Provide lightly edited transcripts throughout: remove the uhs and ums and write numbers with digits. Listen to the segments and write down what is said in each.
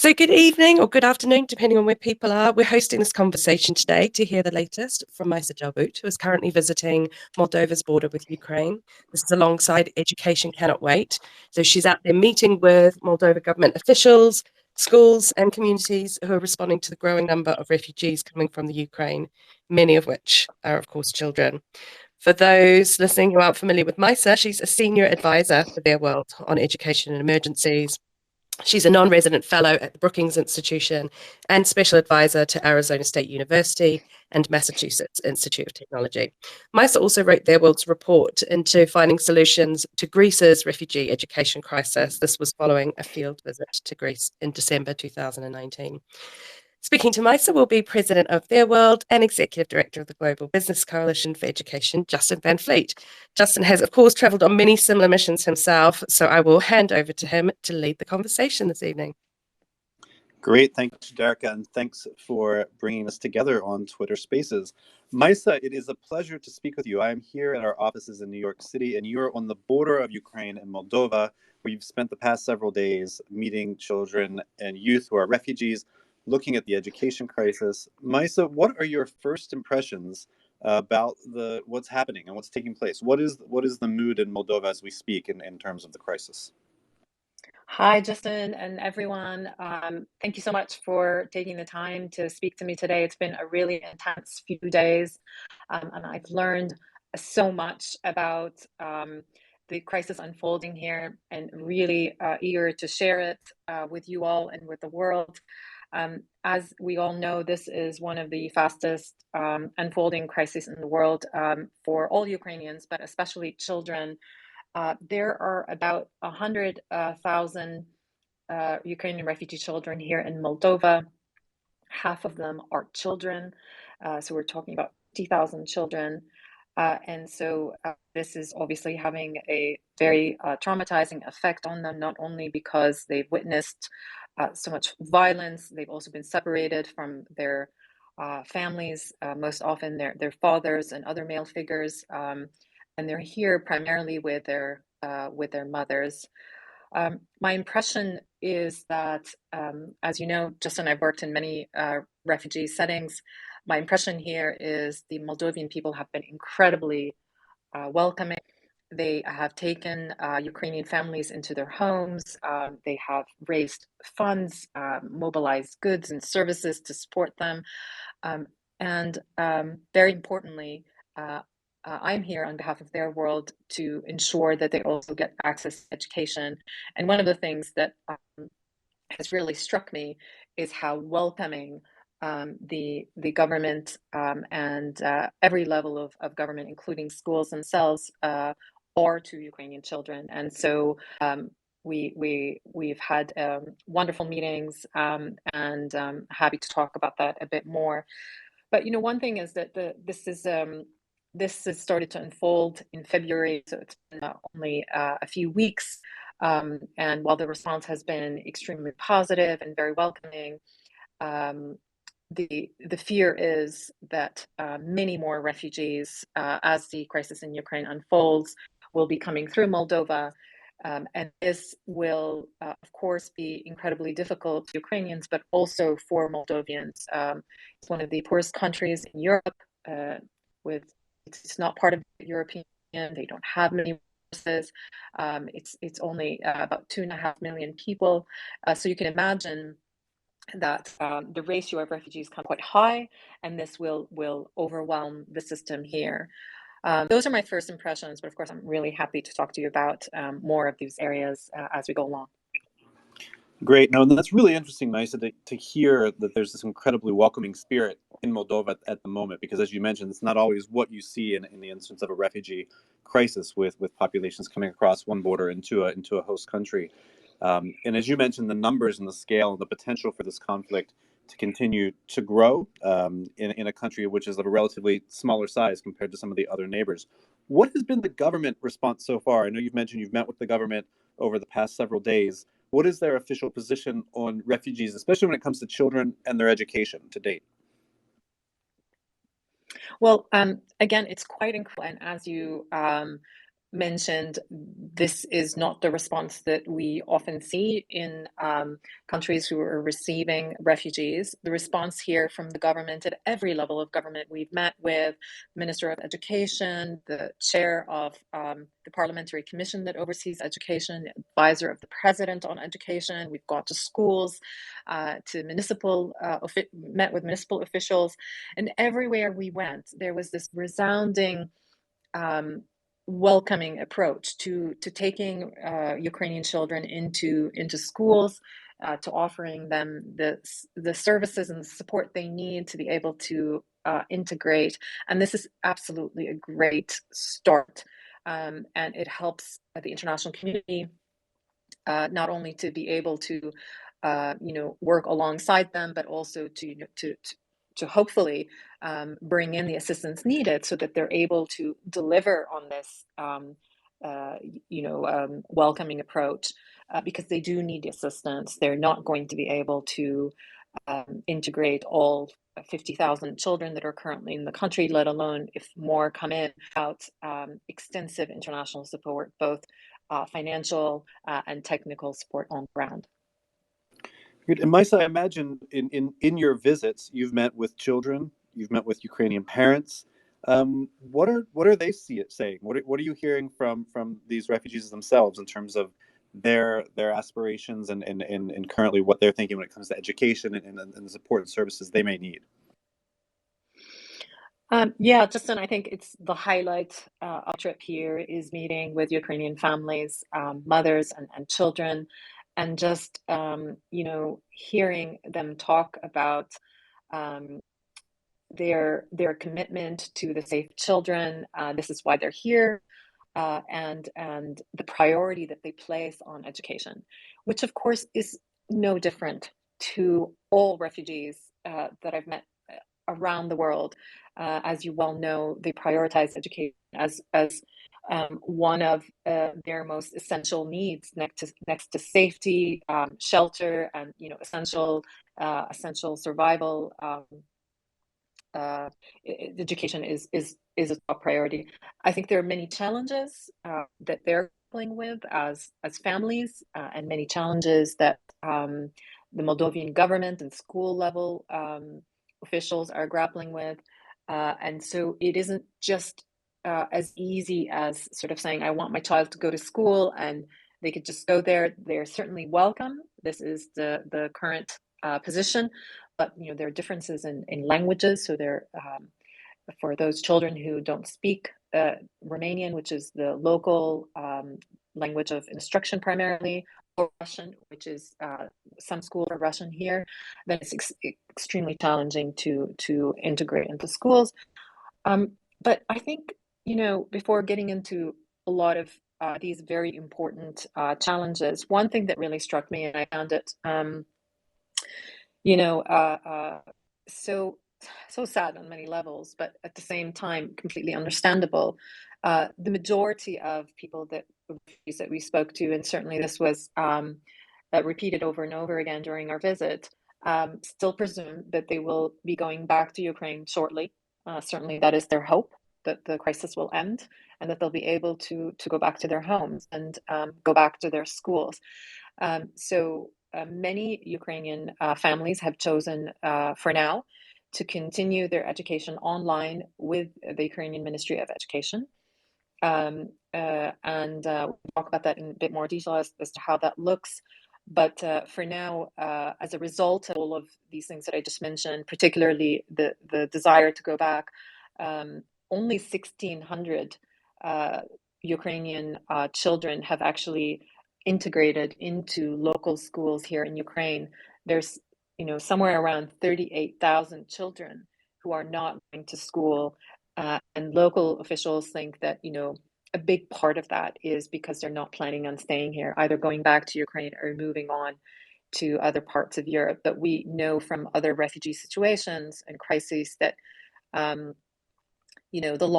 So good evening or good afternoon, depending on where people are. We're hosting this conversation today to hear the latest from Maysa Jalbout, who is currently visiting Moldova's border with Ukraine. This is alongside Education Cannot Wait. So she's out there meeting with Moldova government officials, schools and communities who are responding to the growing number of refugees coming from the Ukraine, many of which are, of course, children. For those listening who aren't familiar with Maysa, she's a senior advisor for Theirworld on education and emergencies. She's a non-resident fellow at the Brookings Institution and special advisor to Arizona State University and Massachusetts Institute of Technology. Maysa also wrote Theirworld's report into finding solutions to Greece's refugee education crisis. This was following a field visit to Greece in December 2019. Speaking to Maysa will be President of Theirworld and Executive Director of the Global Business Coalition for Education, Justin Van Fleet. Justin has, of course, travelled on many similar missions himself, so I will hand over to him to lead the conversation this evening. Great. Thanks, Derek, and thanks for bringing us together on Twitter Spaces. Maysa, it is a pleasure to speak with you. I am here at our offices in New York City, and you're on the border of Ukraine and Moldova, where you've spent the past several days meeting children and youth who are refugees, looking at the education crisis. Maysa, what are your first impressions about what's happening and what's taking place? What is the mood in Moldova as we speak in terms of the crisis? Hi, Justin and everyone. Thank you so much for taking the time to speak to me today. It's been a really intense few days, and I've learned so much about the crisis unfolding here and really eager to share it with you all and with the world. As we all know, this is one of the fastest unfolding crises in the world for all Ukrainians, but especially children. There are about 100,000 Ukrainian refugee children here in Moldova. Half of them are children. So we're talking about 50,000 children. And so this is obviously having a very traumatizing effect on them, not only because they've witnessed so much violence, they've also been separated from their families, most often their fathers and other male figures. And they're here primarily with their mothers. My impression is that, as you know, Justin, I've worked in many refugee settings. My impression here is the Moldovan people have been incredibly welcoming. They have taken Ukrainian families into their homes. They have raised funds, mobilized goods and services to support them. And very importantly, I'm here on behalf of Theirworld to ensure that they also get access to education. And one of the things that has really struck me is how welcoming the government and every level of government, including schools themselves, are to Ukrainian children. And so we've had wonderful meetings and happy to talk about that a bit more. But one thing is that this has started to unfold in February, so it's been only a few weeks. And while the response has been extremely positive and very welcoming, the fear is that many more refugees, as the crisis in Ukraine unfolds, will be coming through Moldova. And this will, of course, be incredibly difficult to Ukrainians, but also for Moldovians. It's one of the poorest countries in Europe. It's not part of the European Union. They don't have many resources. It's only about 2.5 million people. So you can imagine that the ratio of refugees come quite high, and this will overwhelm the system here. Those are my first impressions, but of course, I'm really happy to talk to you about more of these areas as we go along. Great. No, and that's really interesting, Maysa, to hear that there's this incredibly welcoming spirit in Moldova at the moment, because as you mentioned, it's not always what you see in the instance of a refugee crisis with populations coming across one border into a host country. And as you mentioned, the numbers and the scale and the potential for this conflict to continue to grow in a country which is of a relatively smaller size compared to some of the other neighbors. What has been the government response so far? I know you've mentioned you've met with the government over the past several days. What is their official position on refugees, especially when it comes to children and their education to date? Well, again, it's quite incredible. And as you mentioned, this is not the response that we often see in countries who are receiving refugees. The response here from the government at every level of government, we've met with the Minister of Education, the chair of the Parliamentary Commission that oversees education, the advisor of the President on education. We've gone to schools, to met with municipal officials, and everywhere we went, there was this resounding welcoming approach to taking Ukrainian children into schools, to offering them the services and the support they need to be able to integrate. And this is absolutely a great start, and it helps the international community not only to be able to work alongside them, but also to hopefully bring in the assistance needed so that they're able to deliver on this welcoming approach, because they do need assistance. They're not going to be able to integrate all 50,000 children that are currently in the country, let alone if more come in, without extensive international support, both financial and technical support on the ground. And Maysa, I imagine in your visits, you've met with children, you've met with Ukrainian parents. What are they saying? What are you hearing from these refugees themselves in terms of their aspirations and currently what they're thinking when it comes to education and the support and services they may need? Yeah, Justin, I think it's the highlight of the trip here is meeting with Ukrainian families, mothers and children, and just hearing them talk about um, their commitment to the safe children. This is why they're here, and the priority that they place on education, which of course is no different to all refugees that I've met around the world. As you well know, they prioritize education as one of their most essential needs, next to safety, shelter, and essential survival. Education is a top priority. I think there are many challenges that they're grappling with as families, and many challenges that the Moldovan government and school level officials are grappling with, and so it isn't just as easy as sort of saying, "I want my child to go to school," and they could just go there. They're certainly welcome. This is the current position, but there are differences in languages. So there, for those children who don't speak Romanian, which is the local language of instruction primarily, or Russian, which is some schools are Russian here, then it's extremely challenging to integrate into schools. But I think before getting into a lot of these very important challenges, one thing that really struck me, and I found it so sad on many levels, but at the same time completely understandable. The majority of people that we spoke to, and certainly this was repeated over and over again during our visit, still presume that they will be going back to Ukraine shortly. Certainly that is their hope, that the crisis will end and that they'll be able to go back to their homes and go back to their schools. Many Ukrainian families have chosen for now to continue their education online with the Ukrainian Ministry of Education. We'll talk about that in a bit more detail as to how that looks. But for now, as a result of all of these things that I just mentioned, particularly the desire to go back, only 1,600 Ukrainian children have actually integrated into local schools here in Ukraine. There's somewhere around 38,000 children who are not going to school, and local officials think that a big part of that is because they're not planning on staying here, either going back to Ukraine or moving on to other parts of Europe. But we know from other refugee situations and crises that the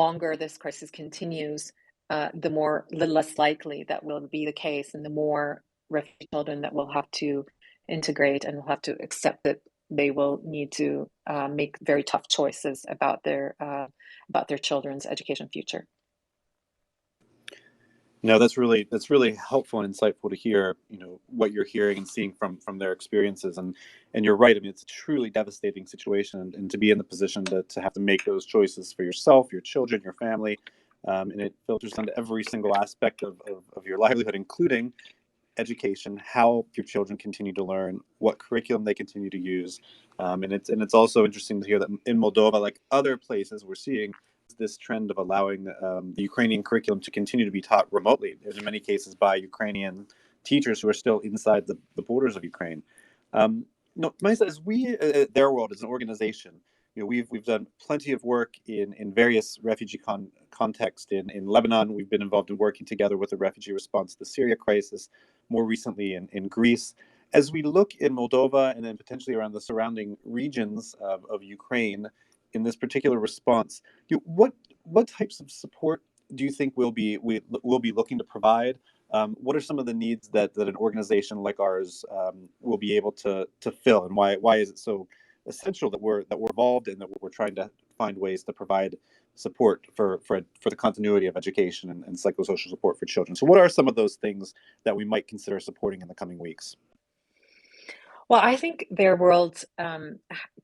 longer this crisis continues, the less likely that will be the case, and the more refugee children that will have to integrate and will have to accept that they will need to make very tough choices about their children's education future. No, that's really helpful and insightful to hear, what you're hearing and seeing from their experiences. And you're right. I mean, it's a truly devastating situation, and to be in the position to have to make those choices for yourself, your children, your family, and it filters into every single aspect of your livelihood, including education, how your children continue to learn, what curriculum they continue to use. And it's also interesting to hear that in Moldova, like other places, we're seeing this trend of allowing the Ukrainian curriculum to continue to be taught remotely, and in many cases by Ukrainian teachers who are still inside the borders of Ukraine. No, Maysa, as we at Theirworld, as an organization, we've done plenty of work in various refugee contexts. In Lebanon, we've been involved in working together with the refugee response to the Syria crisis, more recently in Greece. As we look in Moldova and then potentially around the surrounding regions of Ukraine in this particular response, what types of support do you think we'll be looking to provide? What are some of the needs that an organization like ours will be able to fill, and why is it so essential that we're involved and that we're trying to find ways to provide support for the continuity of education and psychosocial support for children? So what are some of those things that we might consider supporting in the coming weeks? Well, I think Theirworld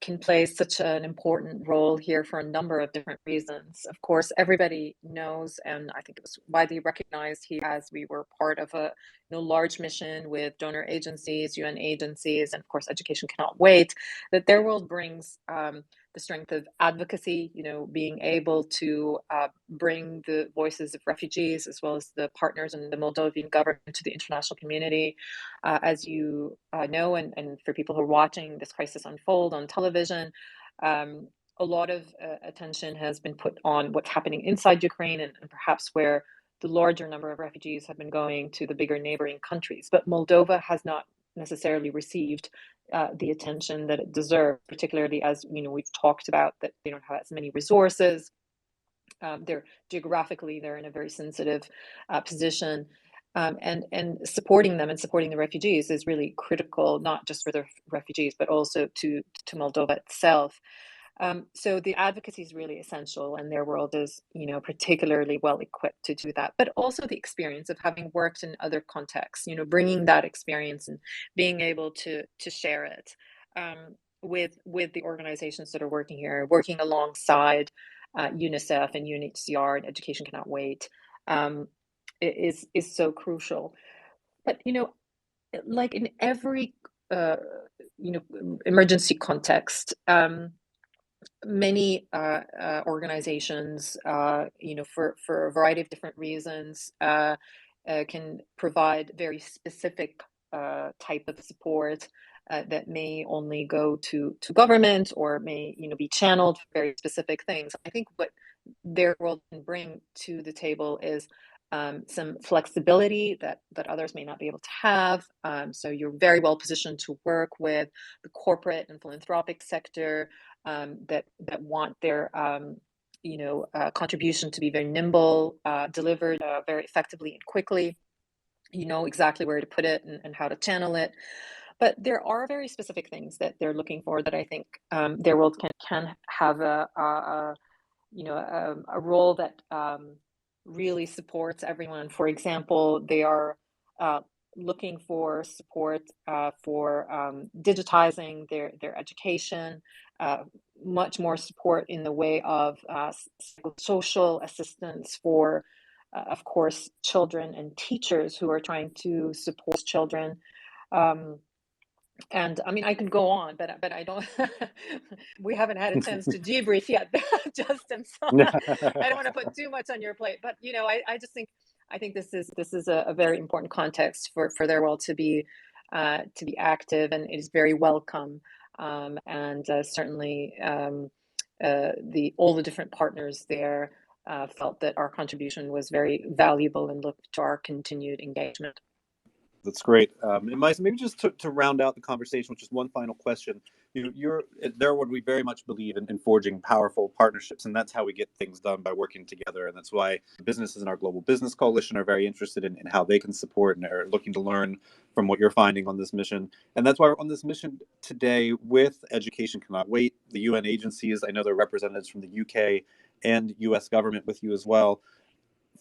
can play such an important role here for a number of different reasons. Of course, everybody knows, and I think it was widely recognized here as we were part of a large mission with donor agencies, UN agencies, and of course, Education Cannot Wait, that Theirworld brings the strength of advocacy, being able to bring the voices of refugees as well as the partners and the Moldovan government to the international community. As you know, and for people who are watching this crisis unfold on television, a lot of attention has been put on what's happening inside Ukraine and perhaps where the larger number of refugees have been going to the bigger neighboring countries. But Moldova has not necessarily received the attention that it deserves, particularly as we've talked about that they don't have as many resources. They're in a very sensitive position. And supporting them and supporting the refugees is really critical, not just for the refugees, but also to Moldova itself. So the advocacy is really essential, and Theirworld is, particularly well equipped to do that. But also the experience of having worked in other contexts, bringing that experience and being able to share it with the organizations that are working here, working alongside UNICEF and UNHCR and Education Cannot Wait. Is so crucial. But like in every emergency context, many organizations, for a variety of different reasons, can provide very specific type of support that may only go to government or may be channeled for very specific things. I think what Theirworld can bring to the table is some flexibility that others may not be able to have. So you're very well positioned to work with the corporate and philanthropic sector that want their contribution to be very nimble, delivered very effectively and quickly. You know exactly where to put it and how to channel it. But there are very specific things that they're looking for that I think Theirworld can have a role that really supports everyone. For example, they are looking for support for digitizing their education, much more support in the way of social assistance for, of course, children and teachers who are trying to support children. Um, and I mean, I can go on, but I don't. We haven't had a chance to debrief yet, Justin. So I don't want to put too much on your plate. But I just think this is a very important context for Theirworld to be active, and it is very welcome. And certainly, all the different partners there felt that our contribution was very valuable and looked to our continued engagement. That's great. And Maysa, maybe just to round out the conversation with just one final question. You're at Theirworld, we very much believe in forging powerful partnerships, and that's how we get things done, by working together. And that's why businesses in our Global Business Coalition are very interested in how they can support and are looking to learn from what you're finding on this mission. And that's why we're on this mission today with Education Cannot Wait, the UN agencies. I know there are representatives from the UK and US government with you as well.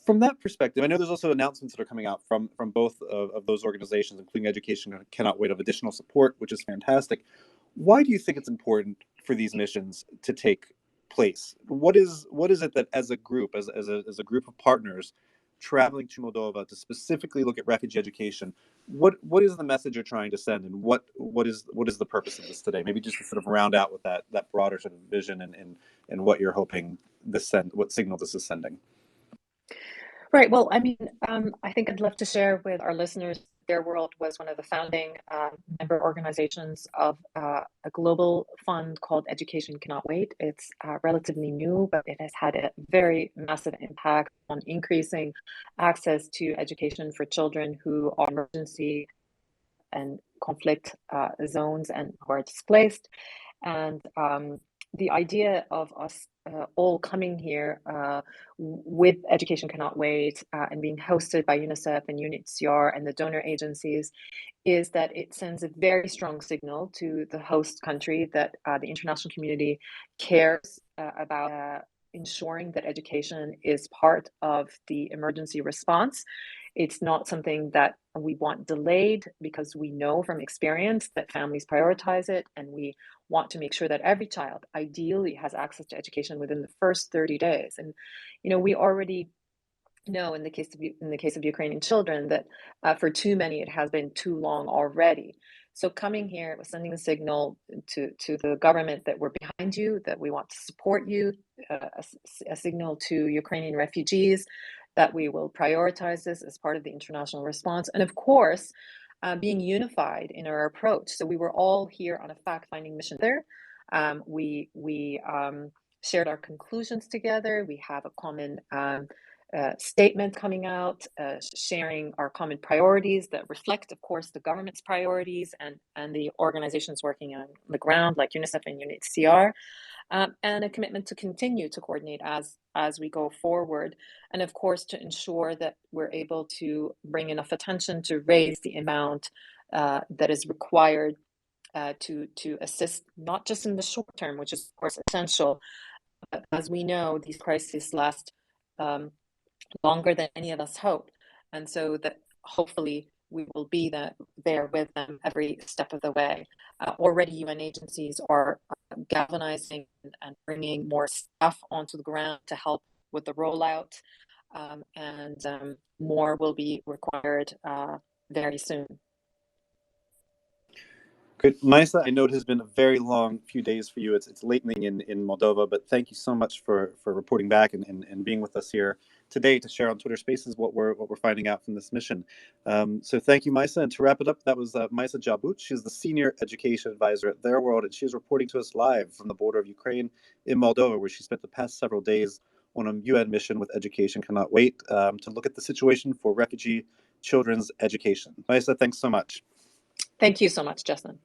From that perspective, I know there's also announcements that are coming out from both of those organizations, including Education Cannot Wait, of additional support, which is fantastic. Why do you think it's important for these missions to take place? What is it that, as a group, as a group of partners traveling to Moldova to specifically look at refugee education, what is the message you're trying to send, and what is the purpose of this today? Maybe just to sort of round out with that broader sort of vision and what you're hoping what signal this is sending. Right. Well, I mean, I think I'd love to share with our listeners. Theirworld was one of the founding member organizations of a global fund called Education Cannot Wait. It's relatively new, but it has had a very massive impact on increasing access to education for children who are emergency and conflict zones and who are displaced. And the idea of us all coming here with Education Cannot Wait and being hosted by UNICEF and UNHCR and the donor agencies is that it sends a very strong signal to the host country that the international community cares about ensuring that education is part of the emergency response. It's not something that we want delayed, because we know from experience that families prioritize it, and we want to make sure that every child ideally has access to education within the first 30 days. And we already know in the case of Ukrainian children that for too many it has been too long already. So coming here was sending a signal to the government that we're behind you, that we want to support you, a signal to Ukrainian refugees that we will prioritize this as part of the international response, and of course being unified in our approach. So we were all here on a fact-finding mission there. We shared our conclusions together. We have a common statement coming out, sharing our common priorities that reflect, of course, the government's priorities and the organizations working on the ground, like UNICEF and UNHCR, and a commitment to continue to coordinate as we go forward, and of course to ensure that we're able to bring enough attention to raise the amount that is required to assist, not just in the short term, which is of course essential, but as we know, these crises last longer than any of us hope, and so that hopefully we will be there with them every step of the way. Already UN agencies are galvanizing and bringing more staff onto the ground to help with the rollout, and more will be required very soon. Good. Maysa, I know it has been a very long few days for you. It's late in Moldova, but thank you so much for reporting back and being with us here today to share on Twitter Spaces what we're finding out from this mission. So thank you, Maysa. And to wrap it up, that was Maysa Jalbout. She's the Senior Education Advisor at Theirworld, and she's reporting to us live from the border of Ukraine in Moldova, where she spent the past several days on a UN mission with Education Cannot Wait to look at the situation for refugee children's education. Maysa, thanks so much. Thank you so much, Justin.